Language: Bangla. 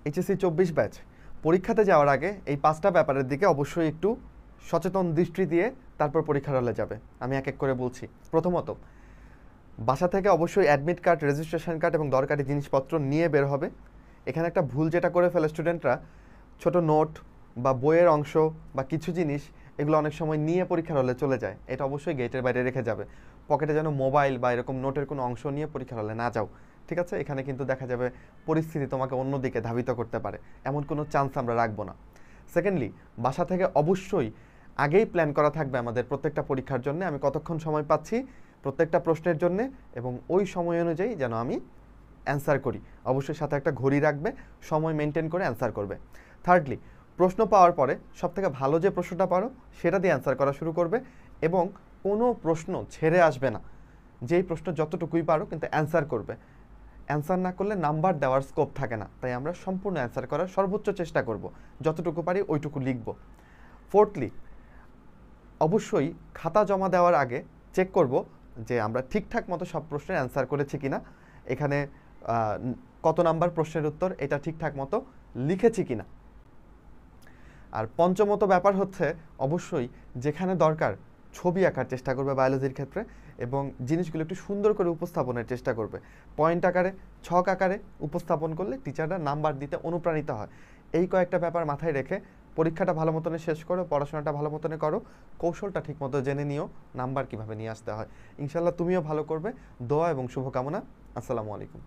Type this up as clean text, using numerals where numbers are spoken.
এইচএসসি 24 ব্যাচ পরীক্ষাতে যাওয়ার আগে এই 5টা ব্যাপারের দিকে অবশ্যই একটু সচেতন দৃষ্টি দিয়ে তারপর পরীক্ষার হলে যাবে। আমি এক এক করে বলছি। প্রথমত, বাসা থেকে অবশ্যই অ্যাডমিট কার্ড, রেজিস্ট্রেশন কার্ড এবং দরকারি জিনিসপত্র নিয়ে বের হবে। এখানে একটা ভুল যেটা করে ফেলে স্টুডেন্টরা, ছোট নোট বা বইয়ের অংশ বা কিছু জিনিস এগুলো অনেক সময় নিয়ে পরীক্ষার হলে চলে যায়। এটা অবশ্যই গেটের বাইরে রেখে যাবে। পকেটে যেন মোবাইল বা এরকম নোটের কোনো অংশ নিয়ে পরীক্ষার হলে না যাও, ঠিক আছে? এখানে কিন্তু দেখা যাবে পরিস্থিতি তোমাকে অন্যদিকে ধাবিত করতে পারে, এমন কোনো চান্স আমরা রাখবো না। সেকেন্ডলি, বাসা থেকে অবশ্যই আগেই প্ল্যান করা থাকবে আমাদের প্রত্যেকটা পরীক্ষার জন্য আমি কতক্ষণ সময় পাচ্ছি প্রত্যেকটা প্রশ্নের জন্য, এবং ওই সময় অনুযায়ী যেন আমি অ্যান্সার করি। অবশ্যই সাথে একটা ঘড়ি রাখবে, সময় মেনটেন করে অ্যান্সার করবে। থার্ডলি, প্রশ্ন পাওয়ার পরে সবথেকে ভালো যে প্রশ্নটা পারো সেটা দিয়ে অ্যান্সার করা শুরু করবে, এবং কোনো প্রশ্ন ছেড়ে আসবে না। যেই প্রশ্ন যতটুকুই পারো কিন্তু অ্যান্সার করবে। অ্যান্সার না করলে নাম্বার দেওয়ার স্কোপ থাকে না, তাই আমরা সম্পূর্ণ অ্যান্সার করার সর্বোচ্চ চেষ্টা করব, যতটুকু পারি ওইটুকু লিখব। ফোর্থলি, অবশ্যই খাতা জমা দেওয়ার আগে চেক করব যে আমরা ঠিকঠাক মতো সব প্রশ্নের অ্যান্সার করেছি কিনা, এখানে কত নাম্বার প্রশ্নের উত্তর এটা ঠিকঠাক মতো লিখেছি কিনা। আর পঞ্চমত ব্যাপার হচ্ছে অবশ্যই যেখানে দরকার ছবি আঁকার চেষ্টা করবে বায়োলজির ক্ষেত্রে, এবং জিনিসগুলো একটু সুন্দর করে উপস্থাপনের চেষ্টা করবে। পয়েন্ট আকারে, ছক আকারে উপস্থাপন করলে টিচাররা নাম্বার দিতে অনুপ্রাণিত হয়। এই কয়েকটা ব্যাপার মাথায় রেখে পরীক্ষাটা ভালো মতনে শেষ করো, পড়াশোনাটা ভালো মতনে করো, কৌশলটা ঠিক মতো জেনে নিও নাম্বার কিভাবে নিয়ে আসতে হয়। ইনশাল্লাহ তুমিও ভালো করবে। দোয়া এবং শুভকামনা। আসসালামু আলাইকুম।